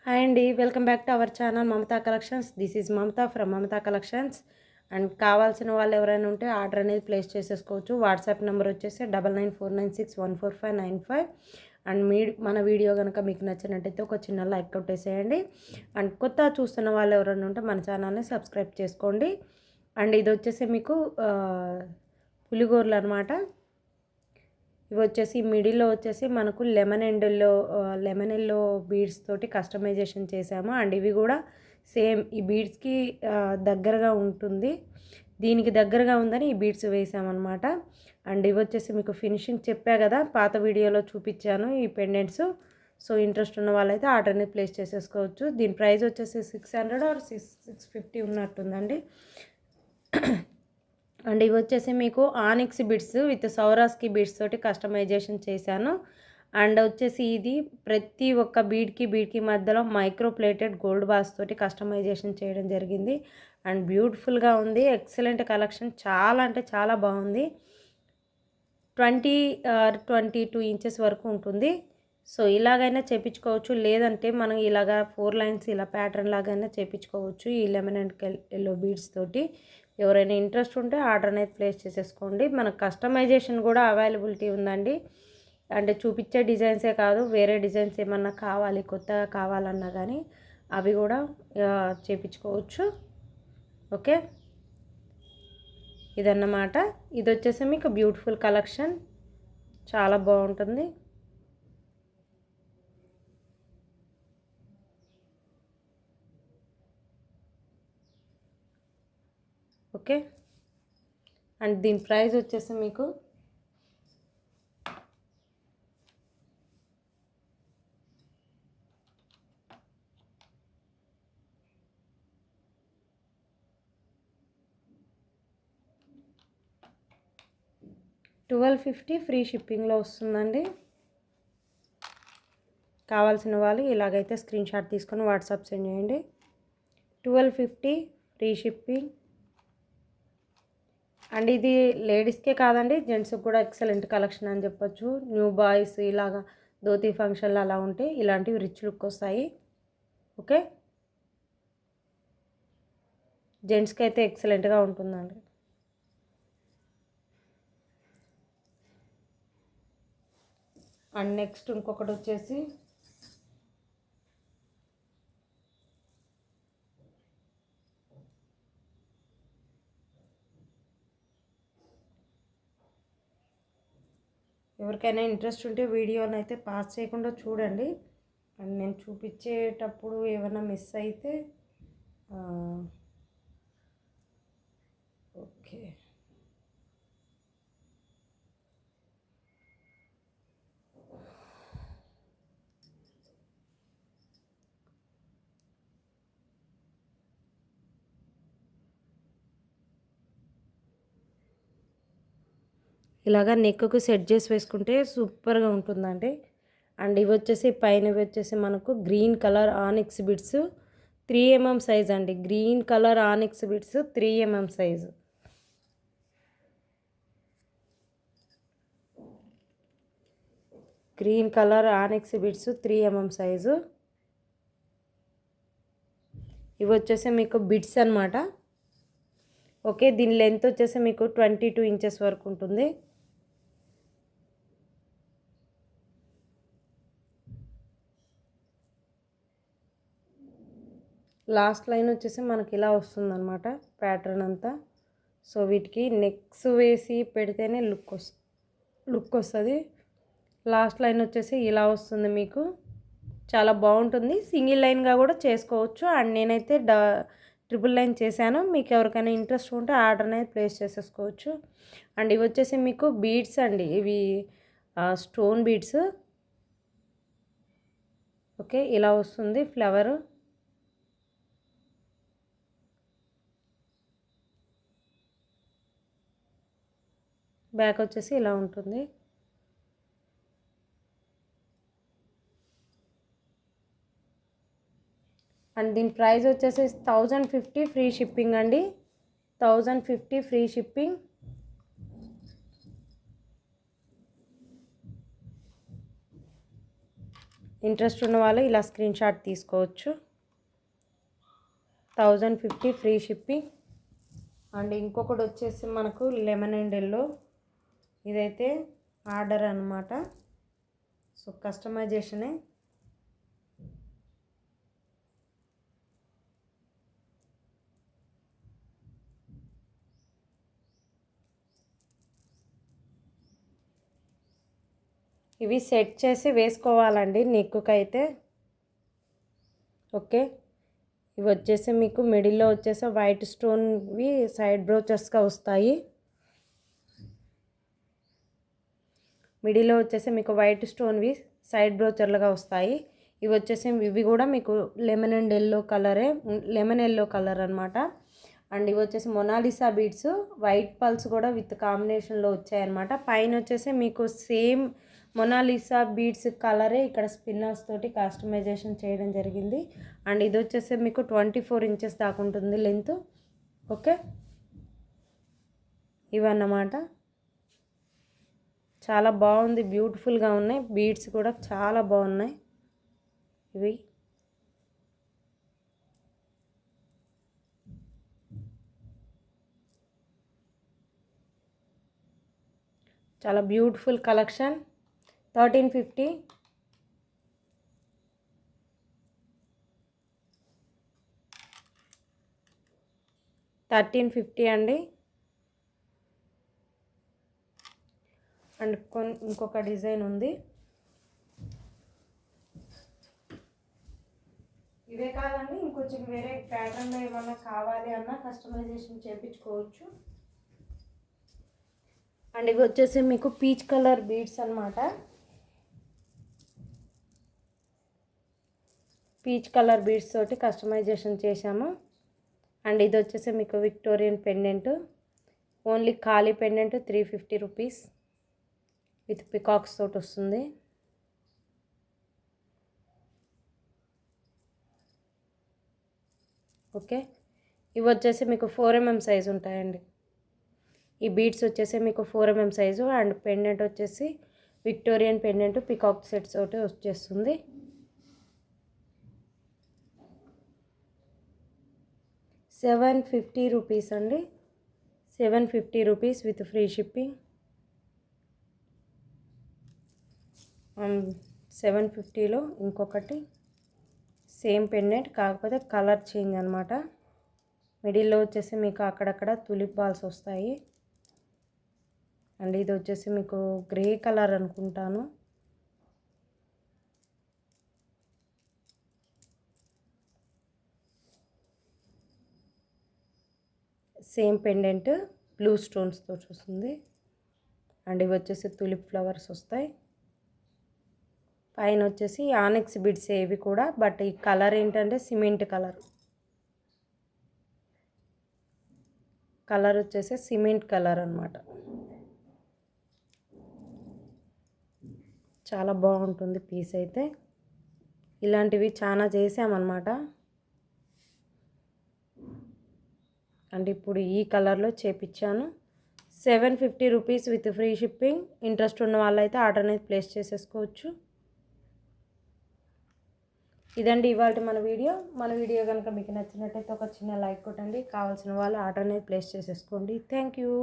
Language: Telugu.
హాయ్ అండి, welcome back to our channel Mamata collections. This is Mamata from Mamata collections. And కావాల్సిన వాళ్ళు ఎవరైనా ఉంటే ఆర్డర్ అనేది ప్లేస్ చేసేసుకోవచ్చు. వాట్సాప్ నెంబర్ వచ్చేసి 9949614595. అండ్ మన వీడియో కనుక మీకు నచ్చినట్టయితే ఒక చిన్న లైక్ కొట్టేసేయండి. అండ్ కొత్త చూస్తున్న వాళ్ళు ఎవరైనా ఉంటే మన ఛానల్ని సబ్స్క్రైబ్ చేసుకోండి. అండ్ ఇది వచ్చేసి మీకు పులిగోరలు అనమాట. ఇవి వచ్చేసి మిడిల్లో వచ్చేసి మనకు లెమన్ ఎల్లో బీడ్స్ తోటి కస్టమైజేషన్ చేసాము. అండ్ ఇవి కూడా సేమ్ ఈ బీడ్స్కి దగ్గరగా ఉంటుంది, దీనికి దగ్గరగా ఉందని ఈ బీడ్స్ వేసామన్నమాట. అండ్ ఇవి వచ్చేసి మీకు ఫినిషింగ్ చెప్పా కదా, పాత వీడియోలో చూపించాను ఈ పెండెంట్స్. సో ఇంట్రెస్ట్ ఉన్న వాళ్ళైతే ఆర్డర్ని ప్లేస్ చేసేసుకోవచ్చు. దీని ప్రైస్ వచ్చేసి 600 ఆర్ 650 ఉన్నట్టుందండి. అండ్ ఇవి వచ్చేసి మీకు ఆనిక్స్ బిడ్స్ విత్ సౌరాస్కి బీడ్స్ తోటి కస్టమైజేషన్ చేశాను. అండ్ వచ్చేసి ఇది ప్రతి ఒక్క బీడ్కి మధ్యలో మైక్రో ప్లేటెడ్ గోల్డ్ బాల్స్ తోటి కస్టమైజేషన్ చేయడం జరిగింది. అండ్ బ్యూటిఫుల్గా ఉంది, ఎక్సలెంట్ కలెక్షన్, చాలా అంటే చాలా బాగుంది. 22 ఇంచెస్ వరకు ఉంటుంది. సో ఇలాగైనా చేపించుకోవచ్చు, లేదంటే మనం ఇలాగా 4 లైన్స్ ఇలా ప్యాటర్న్ లాగైనా చేపించుకోవచ్చు ఈ లెమన్ అండ్ ఎల్లో బీడ్స్ తోటి. ఎవరైనా ఇంట్రెస్ట్ ఉంటే ఆర్డర్ అనేది ప్లేస్ చేసేసుకోండి. మనకు కస్టమైజేషన్ కూడా అవైలబిలిటీ ఉందండి. అంటే చూపించే డిజైన్సే కాదు, వేరే డిజైన్స్ ఏమన్నా కావాలి కొత్తగా కావాలన్నా కానీ అవి కూడా చేపించుకోవచ్చు. ఓకే, ఇదన్నమాట. ఇది వచ్చేసి మీకు బ్యూటిఫుల్ కలెక్షన్, చాలా బాగుంటుంది. ఓకే, అండ్ దీని ప్రైస్ వచ్చేసి మీకు 1250 ఫ్రీ షిప్పింగ్లో వస్తుందండి. కావాల్సిన వాళ్ళు ఇలాగైతే స్క్రీన్ షాట్ తీసుకొని వాట్సాప్ సెండ్ చేయండి. 1250 ఫ్రీ షిప్పింగ్. అండ్ ఇది లేడీస్కే కాదండి, జెంట్స్కి కూడా ఎక్సలెంట్ కలెక్షన్ అని చెప్పొచ్చు. న్యూ బాయ్స్ ఇలాగా ధోతి ఫంక్షన్లు అలా ఉంటే ఇలాంటివి రిచ్ లుక్ వస్తాయి. ఓకే, జెంట్స్కి అయితే ఎక్సలెంట్గా ఉంటుందండి. అండ్ నెక్స్ట్ ఇంకొకటి వచ్చేసి ఎవరికైనా ఇంట్రెస్ట్ ఉంటే వీడియోని అయితే పాస్ చేయకుండా చూడండి. అండ్ నేను చూపించేటప్పుడు ఏమైనా మిస్ అయితే ఓకే. ఇలాగా నెక్కు సెట్ చేసి వేసుకుంటే సూపర్గా ఉంటుందండి. అండ్ ఇవి వచ్చేసి పైన ఇవి వచ్చేసి మనకు green colour onyx beads 3mm size అండి. Green colour onyx beads 3mm size. Green colour onyx beads 3mm size. ఇవి వచ్చేసి మీకు బిడ్స్ అనమాట. ఓకే, దీని లెంత్ వచ్చేసి మీకు 22 ఇంచెస్ వరకు ఉంటుంది. లాస్ట్ లైన్ వచ్చేసి మనకి ఇలా వస్తుందన్నమాట ప్యాటర్న్ అంతా. సో వీటికి నెక్స్ వేసి పెడితేనే లుక్ వస్తుంది. లాస్ట్ లైన్ వచ్చేసి ఇలా వస్తుంది మీకు, చాలా బాగుంటుంది. సింగిల్ లైన్గా కూడా చేసుకోవచ్చు. అండ్ నేనైతే ట్రిపుల్ లైన్ చేశాను. మీకు ఎవరికైనా ఇంట్రెస్ట్ ఉంటే ఆర్డర్ అనేది ప్లేస్ చేసేసుకోవచ్చు. అండ్ ఇవి వచ్చేసి మీకు బీడ్స్ అండి, ఇవి స్టోన్ బీడ్స్. ఓకే, ఇలా వస్తుంది ఫ్లవరు. బ్యాక్ వచ్చేసి ఇలా ఉంటుంది. అండ్ దీని ప్రైస్ వచ్చేసి 1050 ఫ్రీ షిప్పింగ్ అండి. 1050 ఫ్రీ షిప్పింగ్. ఇంట్రెస్ట్ ఉన్న వాళ్ళు ఇలా స్క్రీన్ షాట్ తీసుకోవచ్చు. 1050 ఫ్రీ షిప్పింగ్. అండ్ ఇంకొకటి వచ్చేసి మనకు లెమన్ అండ్ ఎల్లో, ఇదైతే ఆర్డర్ అనమాట. సో కస్టమైజేషనే. ఇవి సెట్ చేసి వేసుకోవాలండి నెక్కుకైతే. ఓకే, ఇవి వచ్చేసి మీకు మిడిల్లో వచ్చేసి వైట్ స్టోన్వి సైడ్ బ్రోచెస్గా వస్తాయి. మిడిల్లో వచ్చేసి మీకు వైట్ స్టోన్వి సైడ్ బ్రోచర్లుగా వస్తాయి. ఇవి వచ్చేసి ఇవి కూడా మీకు లెమన్ అండ్ ఎల్లో కలరే, లెమన్ ఎల్లో కలర్ అనమాట. అండ్ ఇవి వచ్చేసి మొనాలిసా బీడ్స్ వైట్ పల్స్ కూడా విత్ కాంబినేషన్లో వచ్చాయన్నమాట. పైన వచ్చేసి మీకు సేమ్ మొనాలిసా బీడ్స్ కలరే ఇక్కడ స్పిన్నర్స్ తోటి కస్టమైజేషన్ చేయడం జరిగింది. అండ్ ఇది వచ్చేసి మీకు 24 ఇంచెస్ దాకా ఉంటుంది లెంత్. ఓకే, ఇవన్నమాట. చాలా బాగుంది, బ్యూటిఫుల్గా ఉన్నాయి. బీడ్స్ కూడా చాలా బాగున్నాయి. ఇవి చాలా బ్యూటిఫుల్ కలెక్షన్. 1350. అండి. అండ్ ఇంకొక డిజైన్ ఉంది. ఇవే కాదండి, ఇంకొంచెం వేరే ప్యాటర్న్లో ఏమన్నా కావాలి అన్నా కస్టమైజేషన్ చేయించుకోవచ్చు. అండ్ ఇవి వచ్చేసి మీకు పీచ్ కలర్ బీడ్స్ అనమాట. పీచ్ కలర్ బీడ్స్ తోటి కస్టమైజేషన్ చేశాము. అండ్ ఇది వచ్చేసి మీకు విక్టోరియన్ పెండెంట్, ఓన్లీ ఖాళీ పెండెంట్ 350 రూపీస్ విత్ పికాక్స్ తోటి వస్తుంది. ఓకే, ఇవి వచ్చేసి మీకు 4mm సైజు ఉంటాయండి. ఈ బీడ్స్ వచ్చేసి మీకు 4mm సైజు. అండ్ పెండెంట్ వచ్చేసి విక్టోరియన్ పెండెంట్ పికాక్ సెట్స్ తోటి వచ్చేస్తుంది. ₹750 అండి. 750 రూపీస్ విత్ ఫ్రీ షిప్పింగ్. 750లో ఇంకొకటి సేమ్ పెండెంట్, కాకపోతే కలర్ చేంజ్ అనమాట. మిడిల్లో వచ్చేసి మీకు అక్కడక్కడ తులిప్ బాల్స్ వస్తాయి. అండ్ ఇది వచ్చేసి మీకు గ్రే కలర్ అనుకుంటాను. సేమ్ పెండెంట్ బ్లూ స్టోన్స్తో వస్తుంది. అండ్ ఇవి వచ్చేసి తులిప్ ఫ్లవర్స్ వస్తాయి. పైన వచ్చేసి ఆనెక్స్ బిడ్స్ ఇవి కూడా, బట్ ఈ కలర్ ఏంటంటే సిమెంట్ కలర్ వచ్చేసి సిమెంట్ కలర్ అనమాట. చాలా బాగుంటుంది పీస్ అయితే. ఇలాంటివి చాలా చేసామన్నమాట. అండ్ ఇప్పుడు ఈ కలర్లో చేపించాను. 750 rupees with free shipping. Interest ఉన్న వాళ్ళైతే ఆర్డర్ అనేది ప్లేస్ చేసేసుకోవచ్చు. ఇదండి ఇవాళ మన వీడియో కనుక మీకు నచ్చినట్టయితే ఒక చిన్న లైక్ కొట్టండి. కావాల్సిన వాళ్ళు ఆర్డర్ అనేది ప్లేస్ చేసేసుకోండి. Thank you.